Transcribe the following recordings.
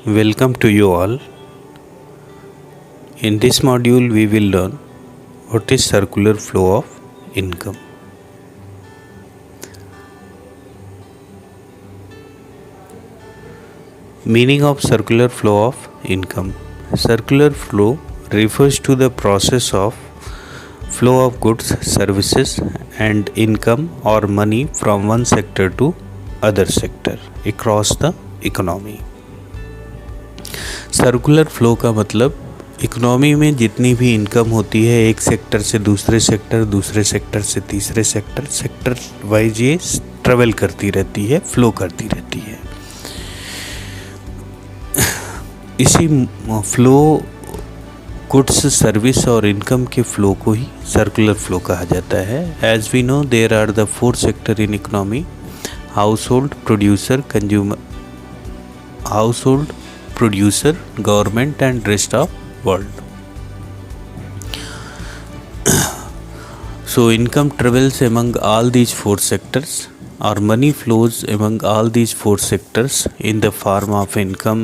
Welcome to you all. In this module, we will learn what is circular flow of income. Meaning of circular flow of income. Circular flow refers to the process of flow of goods, services and income or money from one sector to other sector across the economy. Circular flow का मतलब economy में जितनी भी income होती है एक sector से दूसरे सेक्टर, दूसरे सेक्टर से तीसरे सेक्टर, सेक्टर वाइज ये ट्रेवल करती रहती है, फ्लो करती रहती है। इसी फ्लो गुड्स, सर्विस और इनकम के फ्लो को ही सर्कुलर फ्लो कहा जाता है। As we know there are the 4 sector in economy: household, producer, consumer, household, producer, government and rest of world. So income travels among all these 4 sectors, or money flows among all these 4 sectors in the form of income,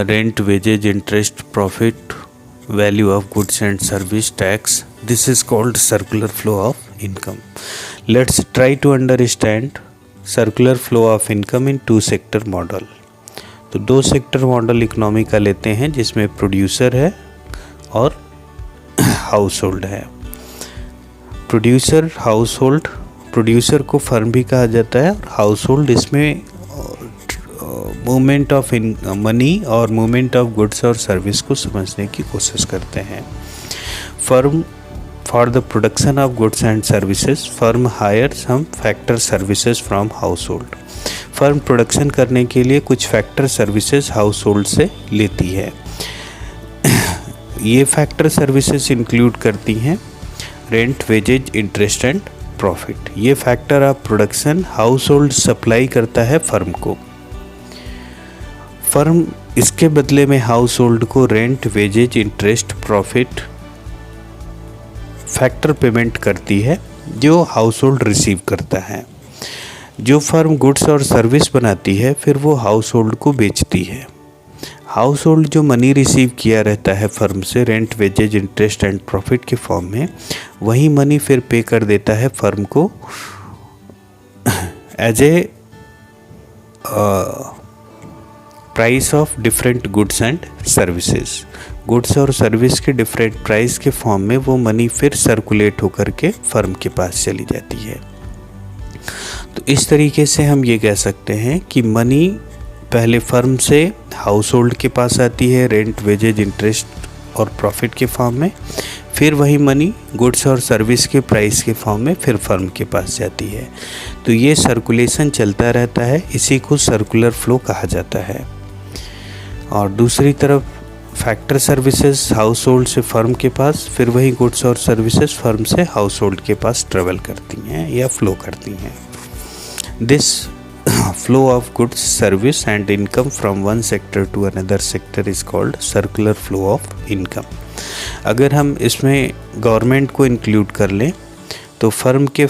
rent, wages, interest, profit, value of goods and service, tax. This is called circular flow of income. Let's try to understand circular flow of income in 2 sector model. तो 2 sector model economy का लेते हैं जिसमें producer है और household है। Producer, household, producer को firm भी कहा जाता है और हाउसहोल्ड इसमें मूवमेंट ऑफ मनी और मूवमेंट ऑफ गुड्स और सर्विस को समझने की कोशिश करते हैं। Firm for the production of goods and services, firm hire some factor services from household. Firm production करने के लिए कुछ फैक्टर सर्विसेज हाउसहोल्ड से लेती है। ये फैक्टर सर्विसेज इंक्लूड करती हैं rent, wages, interest and profit. ये factor of production household supply करता है फर्म को। फर्म इसके बदले में हाउसहोल्ड को rent, wages, interest, profit factor payment करती है जो हाउसहोल्ड रिसीव करता है। जो फर्म गुड्स और सर्विस बनाती है फिर वो हाउसहोल्ड को बेचती है। हाउसहोल्ड जो मनी रिसीव किया रहता है फर्म से rent, wages, interest and profit के फॉर्म में, वही मनी फिर पे कर देता है फर्म को as a price of different goods and services. Goods और सर्विस के डिफरेंट प्राइस के फॉर्म में वो मनी फिर सर्कुलेट होकर के फर्म के पास चली जाती है। तो इस तरीके से हम ये कह सकते हैं कि मनी पहले फर्म से हाउसहोल्ड के पास आती है रेंट, वेजेज, इंटरेस्ट और प्रॉफिट के फॉर्म में, फिर वही मनी गुड्स और सर्विस के प्राइस के फॉर्म में फिर फर्म के पास जाती है। तो ये सर्कुलेशन चलता रहता है, इसी को सर्कुलर फ्लो कहा जाता है। और दूसरी तरफ फैक्टर सर्विसेज हाउसहोल्ड से फर्म के पास, फिर वही गुड्स और सर्विसेज फर्म से हाउसहोल्ड के पास ट्रेवल करती हैं या फ्लो करती हैं। This flow of goods, service and income from one sector to another sector is called circular flow of income. अगर हम इसमें गवर्नमेंट को इंक्लूड कर लें तो फर्म के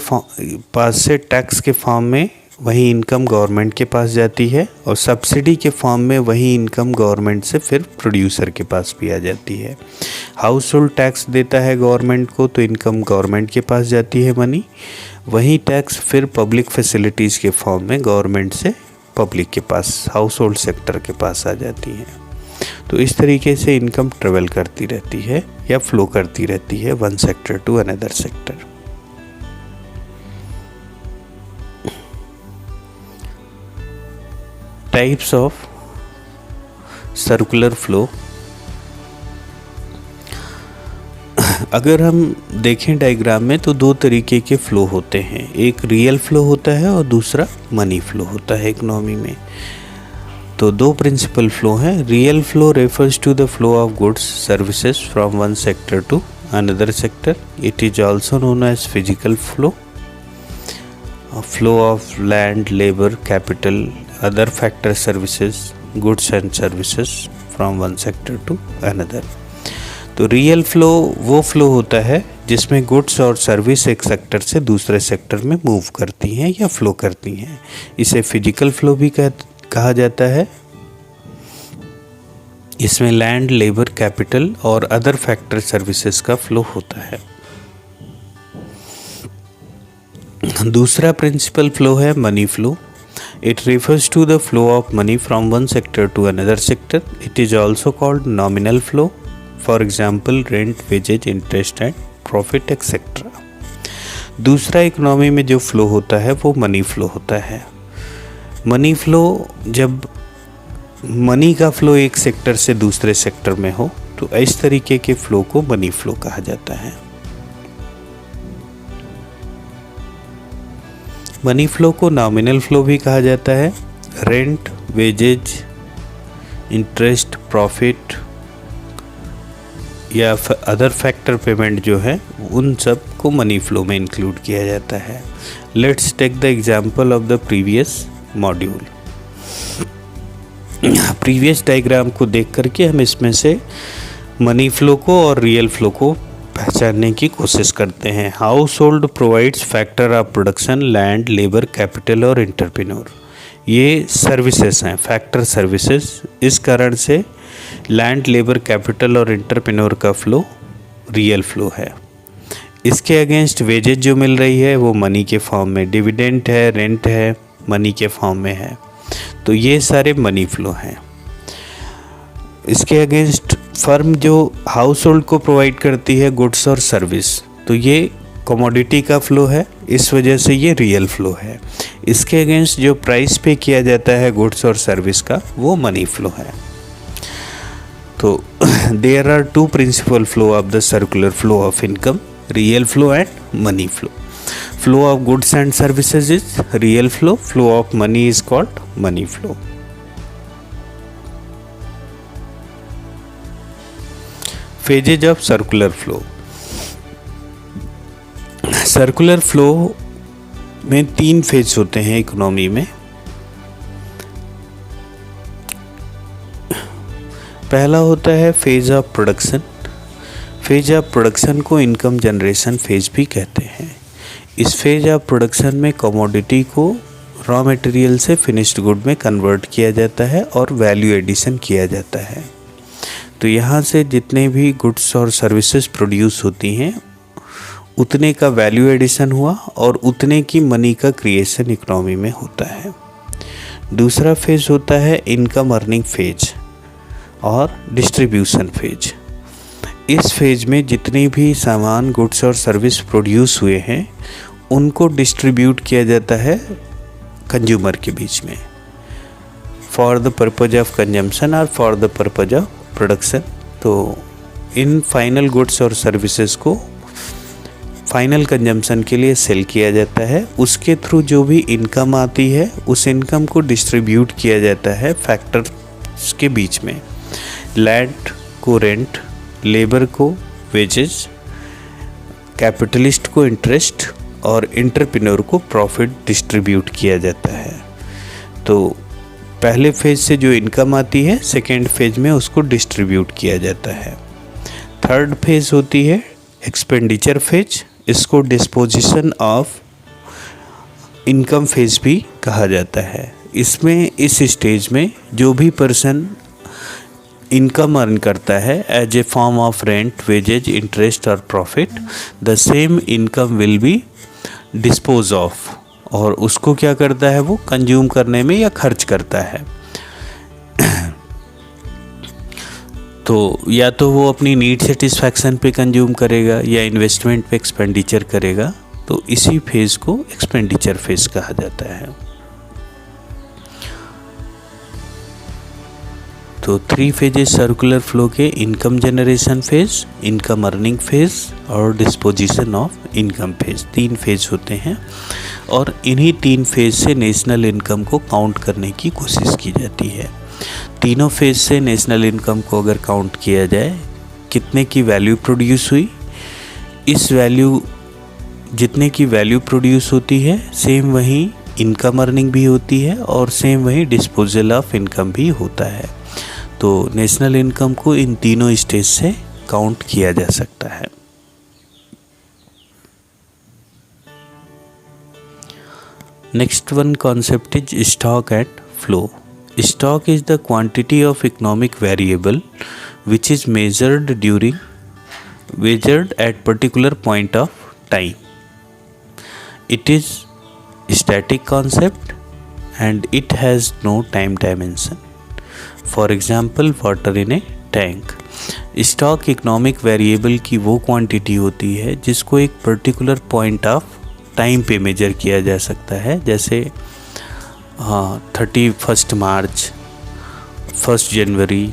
पास से टैक्स के फॉर्म में वही इनकम गवर्नमेंट के पास जाती है और सब्सिडी के फॉर्म में वही इनकम गवर्नमेंट से फिर प्रोड्यूसर के पास भी आ जाती है। हाउस होल्ड टैक्स देता है गवर्नमेंट को तो इनकम गवर्नमेंट के पास जाती है मनी, वही टैक्स फिर पब्लिक फैसिलिटीज़ के फॉर्म में गवर्नमेंट से पब्लिक के पास, हाउस होल्ड सेक्टर के पास आ जाती है। तो इस तरीके से इनकम ट्रेवल करती रहती है या फ्लो करती रहती है one sector to another sector. Types of circular flow. अगर हम देखें डायग्राम में तो 2 तरीके के फ़्लो होते हैं, एक रियल फ्लो होता है और दूसरा मनी फ्लो होता है इकोनॉमी में। तो 2 प्रिंसिपल फ्लो हैं। Real flow refers to the flow of goods, services from one sector to another sector. It is also known as physical flow, flow of land, labour, capital, other factor services, goods and services from one sector to another. तो real flow वो flow होता है जिसमें goods और service एक sector से दूसरे sector में मूव करती हैं या फ्लो करती हैं। इसे फिजिकल फ्लो भी कहा जाता है। इसमें लैंड, लेबर, कैपिटल और अदर फैक्टर सर्विसेज का फ्लो होता है। दूसरा प्रिंसिपल फ्लो है money flow. It refers to the flow of money from one sector to another sector. It is also called nominal flow. For example, rent, wages, interest and profit etc. दूसरा economy में जो flow होता है वो money flow होता है। Money flow, जब money का फ्लो एक सेक्टर से दूसरे सेक्टर में हो तो इस तरीके के फ्लो को मनी फ्लो कहा जाता है। मनी फ्लो को नॉमिनल फ्लो भी कहा जाता है। रेंट, वेजेज, इंटरेस्ट, प्रॉफिट या अदर फैक्टर पेमेंट जो है उन सब को मनी फ्लो में इंक्लूड किया जाता है। Let's take the example of the previous module. Previous diagram को देख करके हम इसमें से मनी फ्लो को और रियल फ्लो को पहचानने की कोशिश करते हैं। House hold provides factor of production, land, labour, capital और एंटरप्रेन्योर। ये सर्विसेज हैं, फैक्टर सर्विसेज। इस कारण से लैंड, लेबर, कैपिटल और एंटरप्रेन्योर का फ्लो रियल फ्लो है। इसके अगेंस्ट वेजेज जो मिल रही है वो मनी के फॉर्म में, डिविडेंड है, रेंट है, मनी के फॉर्म में है। तो ये सारे मनी फ्लो हैं। इसके अगेंस्ट फर्म जो हाउस होल्ड को प्रोवाइड करती है गुड्स और सर्विस, तो ये कमोडिटी का फ्लो है, इस वजह से ये रियल फ्लो है। इसके अगेंस्ट जो प्राइस पे किया जाता है गुड्स और सर्विस का, वो मनी फ्लो है। तो there are two principal flow of the circular flow of income, real flow and money flow. Flow of goods and services is real flow, flow of money is called money flow. Phases of circular flow. Circular flow में 3 phase होते हैं economy में। पहला होता है phase of production. Phase of production को income generation phase भी कहते हैं। इस फेज ऑफ प्रोडक्शन में कमोडिटी को रॉ मटेरियल से फिनिश्ड गुड में कन्वर्ट किया जाता है और वैल्यू एडिशन किया जाता है। तो यहाँ से जितने भी गुड्स और सर्विसेज प्रोड्यूस होती हैं उतने का वैल्यू एडिशन हुआ और उतने की मनी का क्रिएशन इकोनॉमी में होता है। दूसरा फेज होता है इनकम अर्निंग फेज और डिस्ट्रीब्यूशन फेज। इस फेज में जितने भी सामान, गुड्स और सर्विस प्रोड्यूस हुए हैं उनको डिस्ट्रीब्यूट किया जाता है कंज्यूमर के बीच में, for the purpose of consumption और for the purpose of production. तो इन फाइनल गुड्स और सर्विसेज को फाइनल कंजम्पशन के लिए सेल किया जाता है। उसके थ्रू जो भी इनकम आती है उस इनकम को डिस्ट्रीब्यूट किया जाता है फैक्टर्स के बीच में। लैंड को रेंट, लेबर को वेजेस, कैपिटलिस्ट को इंटरेस्ट और एंटरप्रेन्योर को प्रॉफिट डिस्ट्रीब्यूट किया जाता है। तो पहले फेज से जो इनकम आती है सेकेंड फेज में उसको डिस्ट्रीब्यूट किया जाता है। थर्ड फेज होती है एक्सपेंडिचर फेज। इसको डिस्पोजिशन ऑफ इनकम फेज भी कहा जाता है। इसमें इस स्टेज में जो भी पर्सन इनकम अर्न करता है as a form of rent, wages, interest और profit, the same income will be dispose of, और उसको क्या करता है, वो कंज्यूम करने में या खर्च करता है। तो या तो वो अपनी नीड सेटिस्फैक्शन पे कंज्यूम करेगा या इन्वेस्टमेंट पे एक्सपेंडिचर करेगा। तो इसी फेज को एक्सपेंडिचर फेज कहा जाता है। तो 3 फेजेस सर्कुलर फ्लो के income generation phase, income earning phase और disposition of income phase, 3 phase होते हैं। और इन्हीं 3 फेज से नेशनल इनकम को काउंट करने की कोशिश की जाती है। तीनों फेज से नेशनल इनकम को अगर काउंट किया जाए, कितने की वैल्यू प्रोड्यूस हुई, इस वैल्यू जितने की वैल्यू प्रोड्यूस होती है सेम वही इनकम अर्निंग भी होती है और सेम वही डिस्पोजल ऑफ इनकम भी होता है। तो नेशनल इनकम को इन तीनों स्टेज से काउंट किया जा सकता है। Next one concept is stock and flow. Stock is the quantity of economic variable which is measured at particular point of time. It is static concept and it has no time dimension. For example, water in a tank. Stock economic variable की वो quantity होती है जिसको एक particular point of time पे major किया जा सकता है, जैसे 31 मार्च, 1 जनवरी,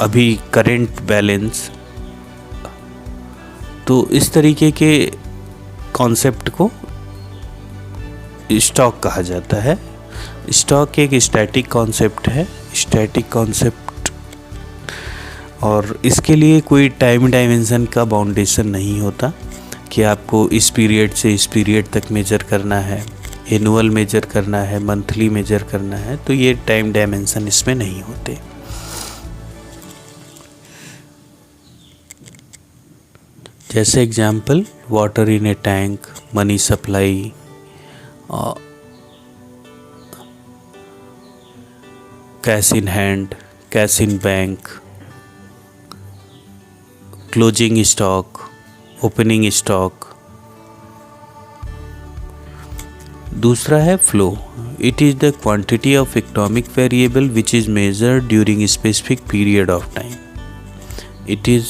अभी करेंट बैलेंस। तो इस तरीके के कॉन्सेप्ट को स्टॉक कहा जाता है। स्टॉक एक स्टैटिक कॉन्सेप्ट है, स्टैटिक कॉन्सेप्ट, और इसके लिए कोई टाइम डायमेंशन का बाउंडेशन नहीं होता कि आपको इस पीरियड से इस पीरियड तक मेजर करना है, एनुअल मेजर करना है, मंथली मेजर करना है, तो ये टाइम डायमेंशन इसमें नहीं होते। जैसे example, water in A tank, money supply, cash in hand, cash in bank, closing stock, opening stock. दूसरा है flow. It is the quantity of economic variable which is measured during specific period of time. It is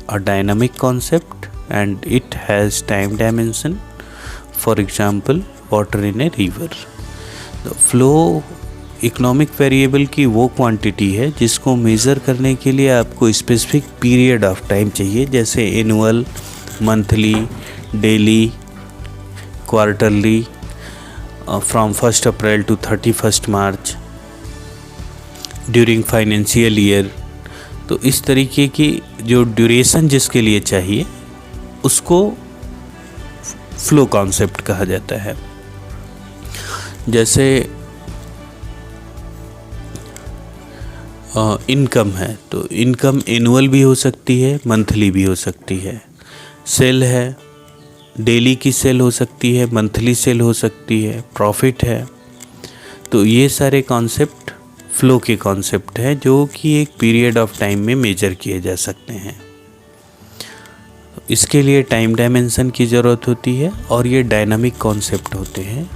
a dynamic concept and it has time dimension. For example, water in a river. The flow economic variable की वो quantity है जिसको measure करने के लिए आपको specific period of time चाहिए, जैसे annual, monthly, daily, quarterly, from 1 April to 31 March, during financial year. तो इस तरीके की जो ड्यूरेशन जिसके लिए चाहिए उसको फ्लो कॉन्सेप्ट कहा जाता है। जैसे इनकम है, तो इनकम एनुअल भी हो सकती है, मंथली भी हो सकती है। सेल है, डेली की सेल हो सकती है, मंथली सेल हो सकती है। प्रॉफिट है, तो ये सारे कॉन्सेप्ट फ्लो के कॉन्सेप्ट हैं जो कि एक पीरियड ऑफ टाइम में मेजर किए जा सकते हैं। इसके लिए टाइम डायमेंशन की ज़रूरत होती है और ये डायनामिक कॉन्सेप्ट होते हैं।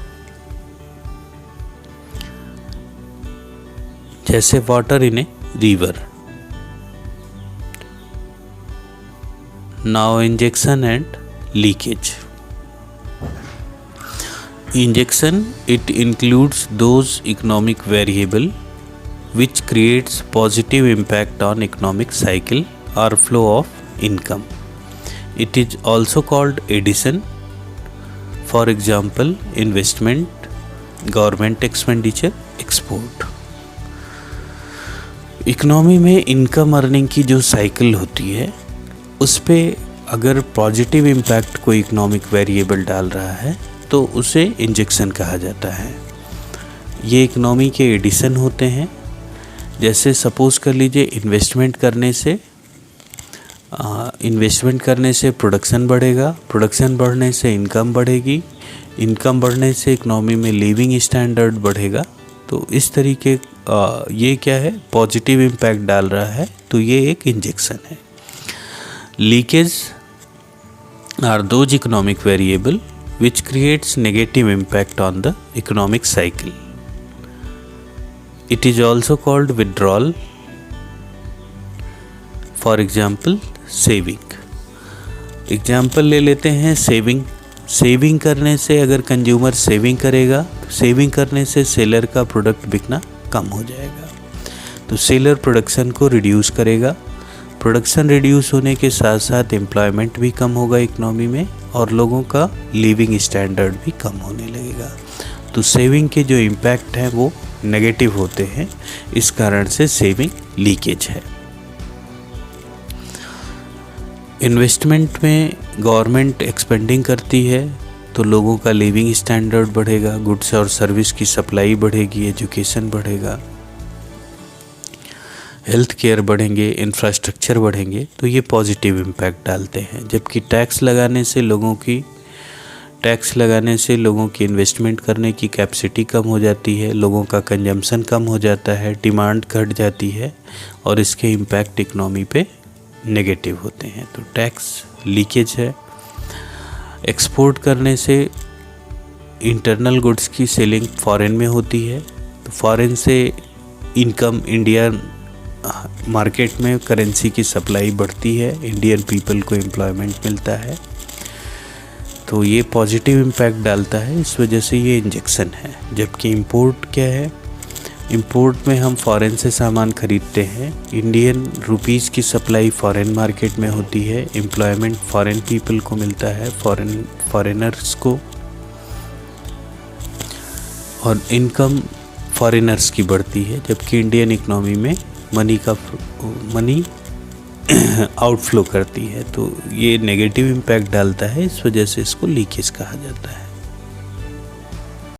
जैसे water in a river. Now injection and leakage. Injection, it includes those economic variable which creates positive impact on economic cycle or flow of income. It is also called addition. For example, investment, government expenditure, export. Economy में income earning की जो cycle होती है उस पे अगर positive impact कोई economic variable डाल रहा है तो उसे इंजेक्शन कहा जाता है। ये इकोनॉमी के एडिशन होते हैं। जैसे सपोज़ कर लीजिए, इन्वेस्टमेंट करने से प्रोडक्शन बढ़ेगा, प्रोडक्शन बढ़ने से इनकम बढ़ेगी, इनकम बढ़ने से इकोनॉमी में लिविंग स्टैंडर्ड बढ़ेगा। तो इस तरीके ये क्या है, पॉजिटिव इम्पैक्ट डाल रहा है, तो ये एक इंजेक्शन है। Leakage are those economic variable which creates negative impact on the economic cycle. It is also called withdrawal. For example, saving. Example ले लेते हैं सेविंग। सेविंग करने से अगर कंज्यूमर सेविंग करेगा, सेविंग करने से सेलर का प्रोडक्ट बिकना कम हो जाएगा, तो सेलर प्रोडक्शन को रिड्यूस करेगा। प्रोडक्शन रिड्यूस होने के साथ साथ एम्प्लॉयमेंट भी कम होगा इकोनॉमी में और लोगों का लिविंग स्टैंडर्ड भी कम होने लगेगा। तो सेविंग के जो इम्पैक्ट हैं वो नेगेटिव होते हैं, इस कारण से सेविंग लीकेज है। इन्वेस्टमेंट में गवर्नमेंट एक्सपेंडिंग करती है तो लोगों का लिविंग स्टैंडर्ड बढ़ेगा, गुड्स और सर्विस की सप्लाई बढ़ेगी, एजुकेशन बढ़ेगा, हेल्थ केयर बढ़ेंगे, इंफ्रास्ट्रक्चर बढ़ेंगे, तो ये पॉजिटिव इम्पैक्ट डालते हैं। जबकि टैक्स लगाने से लोगों की टैक्स लगाने से लोगों की इन्वेस्टमेंट करने की कैपेसिटी कम हो जाती है, लोगों का कंजम्पशन कम हो जाता है, डिमांड घट जाती है और इसके इम्पैक्ट इकोनॉमी पे नेगेटिव होते हैं। तो टैक्स लीकेज है। एक्सपोर्ट करने से इंटरनल गुड्स की सेलिंग फॉरेन में होती है, तो फॉरेन से इनकम इंडियन मार्केट में करेंसी की सप्लाई बढ़ती है, इंडियन पीपल को एम्प्लॉयमेंट मिलता है, तो ये पॉजिटिव इम्पैक्ट डालता है। इस वजह से ये इंजेक्शन है। जबकि इंपोर्ट क्या है, इंपोर्ट में हम फॉरेन से सामान खरीदते हैं, इंडियन रुपीज़ की सप्लाई फॉरेन मार्केट में होती है, एम्प्लॉयमेंट फॉरेन पीपल को मिलता है, फॉरेनर्स को, और इनकम फॉरेनर्स की बढ़ती है। जबकि इंडियन इकोनॉमी में मनी आउटफ्लो करती है, तो ये नेगेटिव इम्पैक्ट डालता है। इस वजह से इसको लीकेज कहा जाता है।